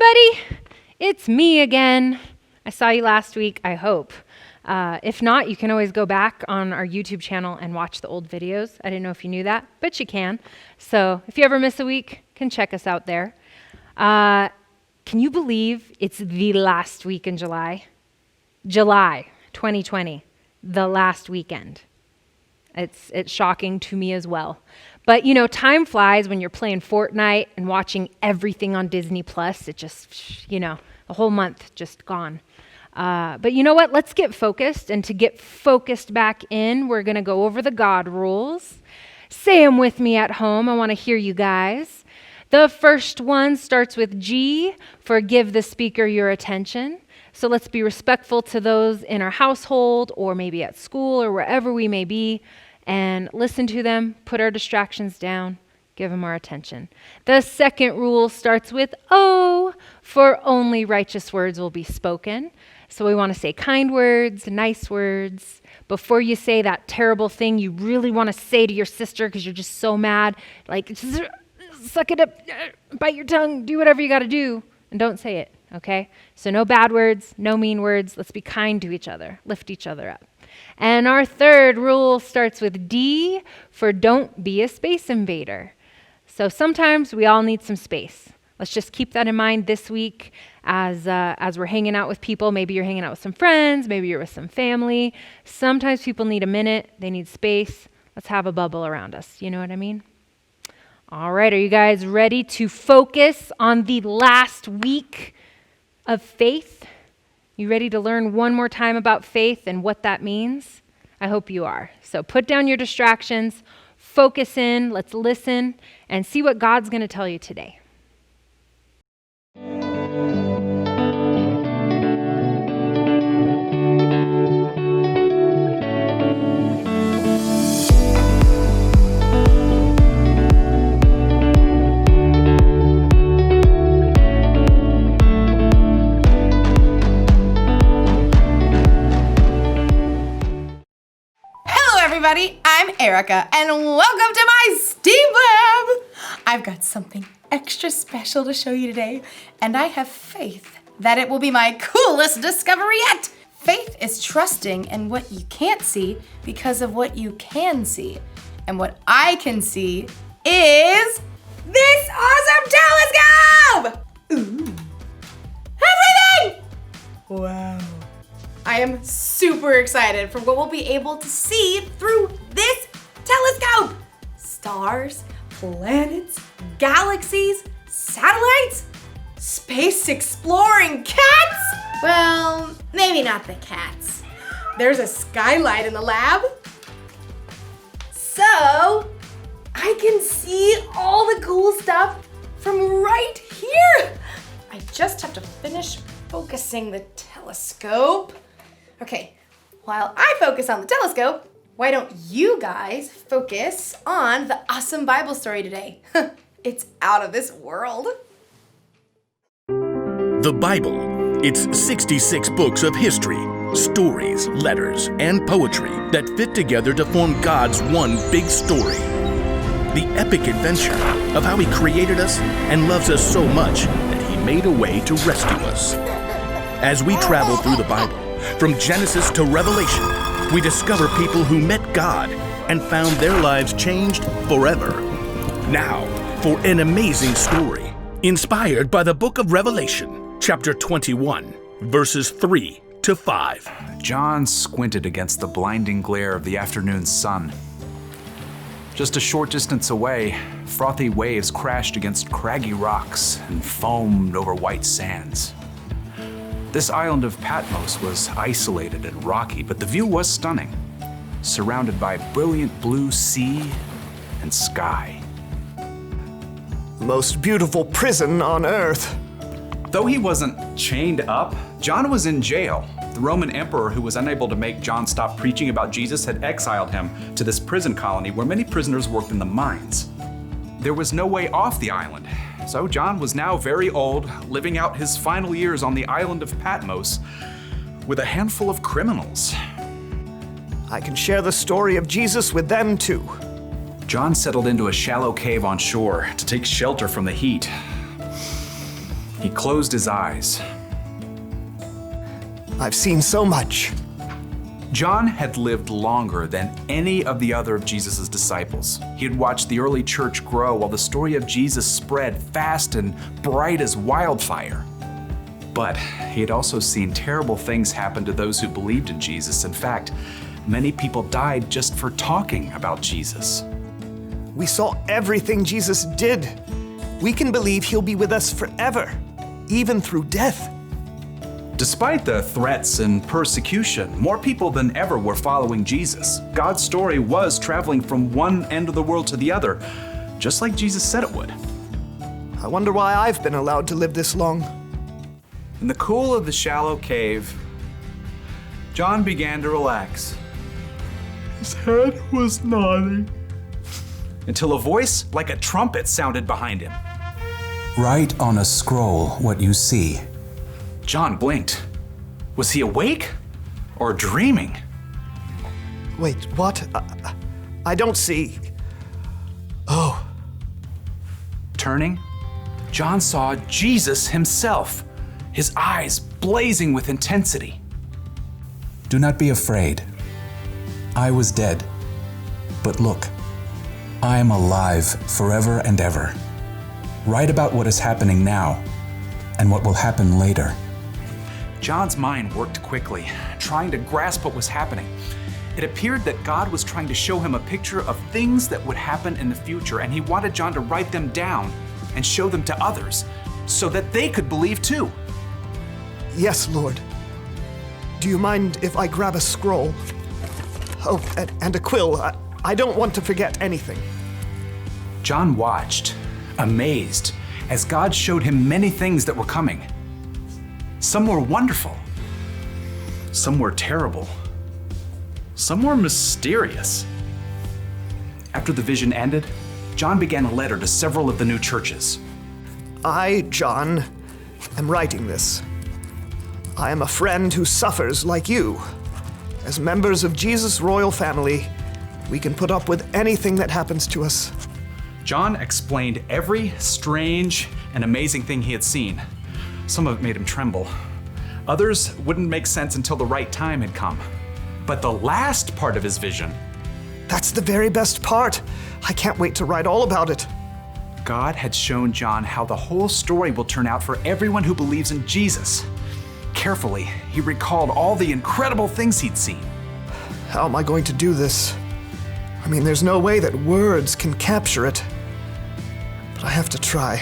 everybody. It's me again. I saw you last week, I hope. If not, you can always go back on our YouTube channel and watch the old videos. I didn't know if you knew that, but you can. So if you ever miss a week, you can check us out there. Can you believe it's the last week in July? July 2020, the last weekend. It's shocking to me as well. But you know, time flies when you're playing Fortnite and watching everything on Disney Plus. It just, the whole month just gone. But you know what? Let's get focused. And to get focused back in, we're going to go over the God rules. Say them with me at home. I want to hear you guys. The first one starts with G for give the speaker your attention. So let's be respectful to those in our household or maybe at school or wherever we may be and listen to them, put our distractions down, give them our attention. The second rule starts with O for only righteous words will be spoken. So we want to say kind words, nice words. Before you say that terrible thing you really want to say to your sister because you're just so mad, like suck it up, bite your tongue, do whatever you got to do, and don't say it, okay? So no bad words, no mean words. Let's be kind to each other, lift each other up. And our third rule starts with D for don't be a space invader. So sometimes we all need some space. Let's just keep that in mind this week as we're hanging out with people. Maybe you're hanging out with some friends, maybe you're with some family. Sometimes people need a minute, they need space. Let's have a bubble around us, you know what I mean? All right, are you guys ready to focus on the last week of faith? You ready to learn one more time about faith and what that means? I hope you are. So put down your distractions, focus in, let's listen, and see what God's going to tell you today. Everybody, I'm Erica, and welcome to my STEAM Lab! I've got something extra special to show you today, and I have faith that it will be my coolest discovery yet! Faith is trusting in what you can't see because of what you can see. And what I can see is this awesome telescope! Ooh. Everything! Wow. I am super excited for what we'll be able to see through this telescope. Stars, planets, galaxies, satellites, space exploring cats. Well, maybe not the cats. There's a skylight in the lab. So I can see all the cool stuff from right here. I just have to finish focusing the telescope. Okay, while I focus on the telescope, why don't you guys focus on the awesome Bible story today? It's out of this world. The Bible. It's 66 books of history, stories, letters, and poetry that fit together to form God's one big story. The epic adventure of how He created us and loves us so much that He made a way to rescue us. As we travel through the Bible, from Genesis to Revelation, we discover people who met God and found their lives changed forever. Now, for an amazing story, inspired by the book of Revelation, chapter 21, verses 3 to 5. John squinted against the blinding glare of the afternoon sun. Just a short distance away, frothy waves crashed against craggy rocks and foamed over white sands. This island of Patmos was isolated and rocky, but the view was stunning, surrounded by brilliant blue sea and sky. The most beautiful prison on earth. Though he wasn't chained up, John was in jail. The Roman emperor, who was unable to make John stop preaching about Jesus, had exiled him to this prison colony where many prisoners worked in the mines. There was no way off the island. So John was now very old, living out his final years on the island of Patmos with a handful of criminals. I can share the story of Jesus with them too. John settled into a shallow cave on shore to take shelter from the heat. He closed his eyes. I've seen so much. John had lived longer than any of the other of Jesus' disciples. He had watched the early church grow while the story of Jesus spread fast and bright as wildfire. But he had also seen terrible things happen to those who believed in Jesus. In fact, many people died just for talking about Jesus. We saw everything Jesus did. We can believe he'll be with us forever, even through death. Despite the threats and persecution, more people than ever were following Jesus. God's story was traveling from one end of the world to the other, just like Jesus said it would. I wonder why I've been allowed to live this long. In the cool of the shallow cave, John began to relax. His head was nodding. Until a voice like a trumpet sounded behind him. Write on a scroll what you see. John blinked. Was he awake or dreaming? Wait, what? I don't see. Oh, Turning, John saw Jesus himself, his eyes blazing with intensity. Do not be afraid. I was dead, but look, I am alive forever and ever. Write about what is happening now and what will happen later. John's mind worked quickly, trying to grasp what was happening. It appeared that God was trying to show him a picture of things that would happen in the future, and he wanted John to write them down and show them to others so that they could believe too. yes, Lord. Do you mind if I grab a scroll? Oh, and a quill. I don't want to forget anything. John watched, amazed, as God showed him many things that were coming. Some were wonderful. Some were terrible. Some were mysterious. After the vision ended, John began a letter to several of the new churches. I, John, am writing this. I am a friend who suffers like you. As members of Jesus' royal family, we can put up with anything that happens to us. John explained every strange and amazing thing he had seen. Some of it made him tremble. Others wouldn't make sense until the right time had come. But the last part of his vision, That's the very best part. I can't wait to write all about it. God had shown John how the whole story will turn out for everyone who believes in Jesus. Carefully, he recalled all the incredible things he'd seen. How am I going to do this? I mean, there's no way that words can capture it. But I have to try.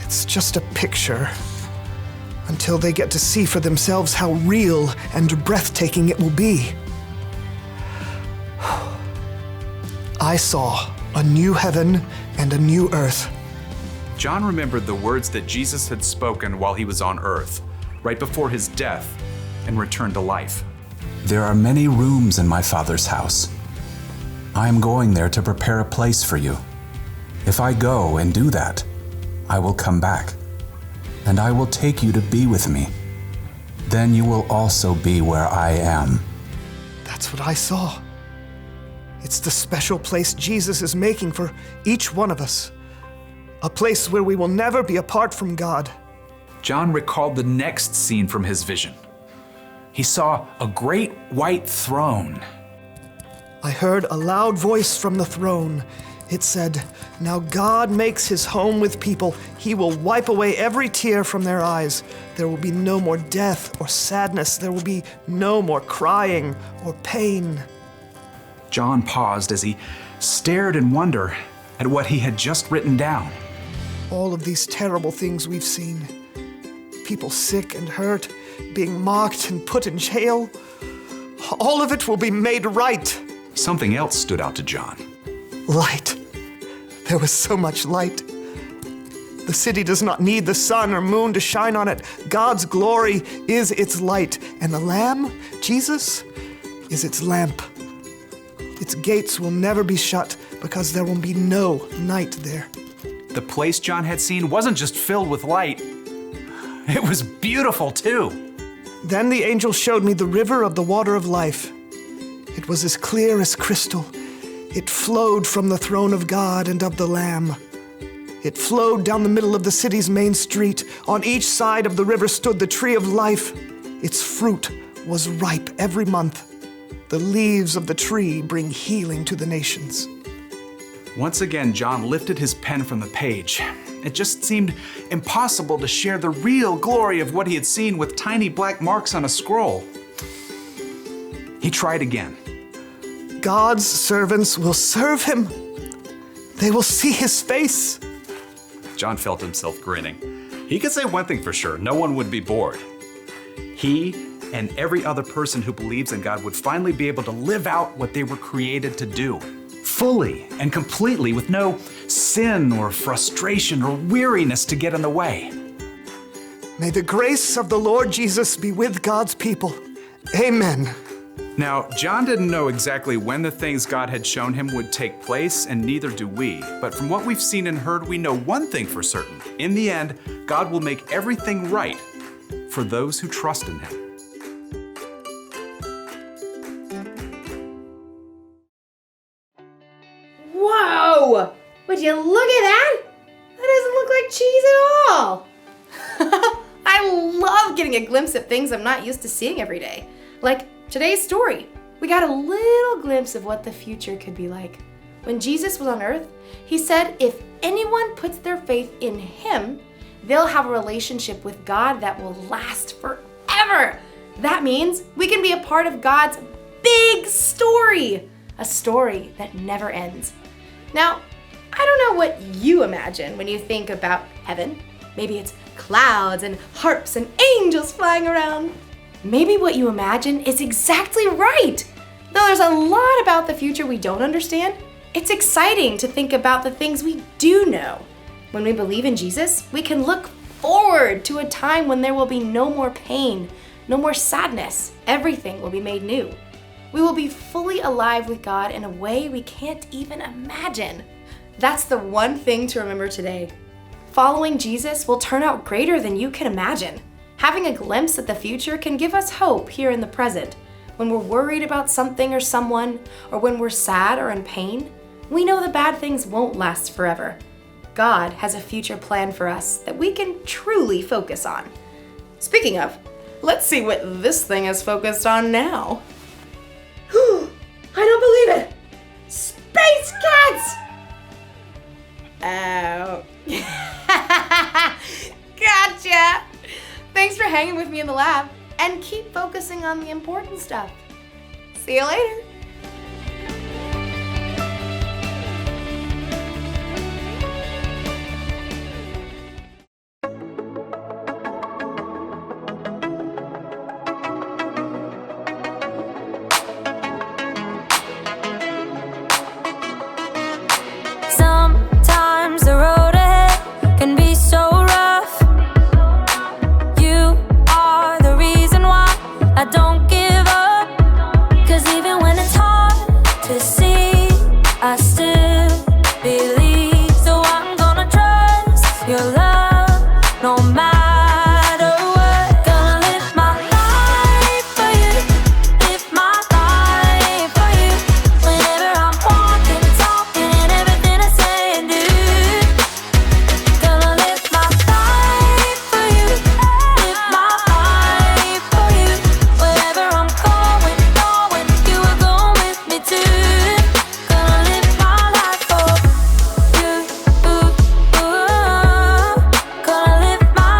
It's just a picture. Until they get to see for themselves how real and breathtaking it will be. I saw a new heaven and a new earth. John remembered the words that Jesus had spoken while he was on earth, right before his death and return to life. There are many rooms in my Father's house. I am going there to prepare a place for you. If I go and do that, I will come back, and I will take you to be with me. Then you will also be where I am. That's what I saw. It's the special place Jesus is making for each one of us. A place where we will never be apart from God. John recalled the next scene from his vision. He saw a great white throne. I heard a loud voice from the throne. It said, "Now God makes his home with people. He will wipe away every tear from their eyes. There will be no more death or sadness. There will be no more crying or pain." John paused as he stared in wonder at what he had just written down. All of these terrible things we've seen. People sick and hurt, being mocked and put in jail. All of it will be made right. Something else stood out to John. Light. There was so much light. The city does not need the sun or moon to shine on it. God's glory is its light, and the Lamb, Jesus, is its lamp. Its gates will never be shut because there will be no night there. The place John had seen wasn't just filled with light, it was beautiful too. Then the angel showed me the river of the water of life. It was as clear as crystal. It flowed from the throne of God and of the Lamb. It flowed down the middle of the city's main street. On each side of the river stood the tree of life. Its fruit was ripe every month. The leaves of the tree bring healing to the nations. Once again, John lifted his pen from the page. It just seemed impossible to share the real glory of what he had seen with tiny black marks on a scroll. He tried again. God's servants will serve him. They will see his face. John felt himself grinning. He could say one thing for sure, no one would be bored. He and every other person who believes in God would finally be able to live out what they were created to do, fully and completely, with no sin or frustration or weariness to get in the way. May the grace of the Lord Jesus be with God's people. Amen. Now, John didn't know exactly when the things God had shown him would take place, and neither do we. But from what we've seen and heard, we know one thing for certain. In the end, God will make everything right for those who trust in him. Whoa! Would you look at that? That doesn't look like cheese at all. I love getting a glimpse of things I'm not used to seeing every day. Like today's story. We got a little glimpse of what the future could be like. When Jesus was on earth, he said if anyone puts their faith in him, they'll have a relationship with God that will last forever. That means we can be a part of God's big story, a story that never ends. Now, I don't know what you imagine when you think about heaven. Maybe it's clouds and harps and angels flying around. Maybe what you imagine is exactly right. Though there's a lot about the future we don't understand, it's exciting to think about the things we do know. When we believe in Jesus, we can look forward to a time when there will be no more pain, no more sadness. Everything will be made new. We will be fully alive with God in a way we can't even imagine. That's the one thing to remember today. Following Jesus will turn out greater than you can imagine. Having a glimpse at the future can give us hope here in the present. When we're worried about something or someone, or when we're sad or in pain, we know the bad things won't last forever. God has a future plan for us that we can truly focus on. Speaking of, let's see what this thing is focused on now. I don't believe it! Space cats! Oh. Gotcha! Thanks for hanging with me in the lab, and keep focusing on the important stuff. See you later! Sometimes the road ahead can be so rough. You are the reason why I don't give up. 'Cause even when it's hard to see, I still believe. So I'm gonna trust your love no matter what. Gonna live my life for you, live my life for you. Whenever I'm walking, talking, everything I say and do. Gonna live my life for you, live my life for you. Wherever I'm going, you will go with me too. Gonna live my life for you, gonna live my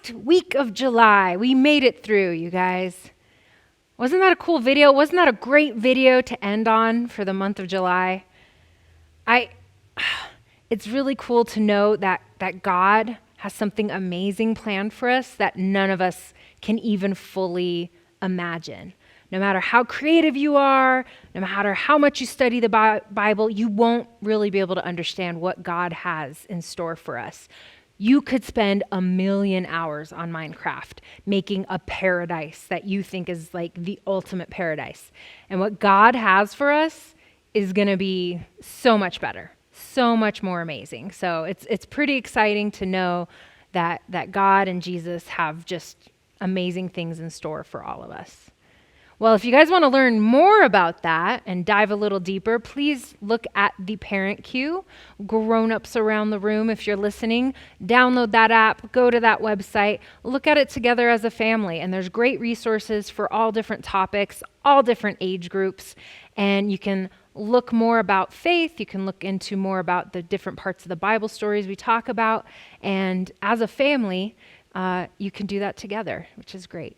last week of July. We made it through, you guys. Wasn't that a cool video? Wasn't that a great video to end on for the month of July? It's really cool to know that God has something amazing planned for us that none of us can even fully imagine. No matter how creative you are, no matter how much you study the Bible, you won't really be able to understand what God has in store for us. You could spend 1,000,000 hours on Minecraft making a paradise that you think is like the ultimate paradise. And what God has for us is going to be so much better, so much more amazing. So it's pretty exciting to know that God and Jesus have just amazing things in store for all of us. Well, if you guys want to learn more about that and dive a little deeper, please look at the Parent Cue. Grown-ups around the room, if you're listening, download that app, go to that website, look at it together as a family. And there's great resources for all different topics, all different age groups. And you can look more about faith. You can look into more about the different parts of the Bible stories we talk about. And as a family, you can do that together, which is great.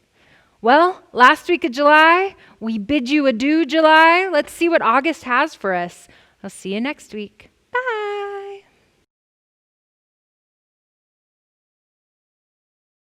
Well, last week of July, we bid you adieu, July. Let's see what August has for us. I'll see you next week. Bye.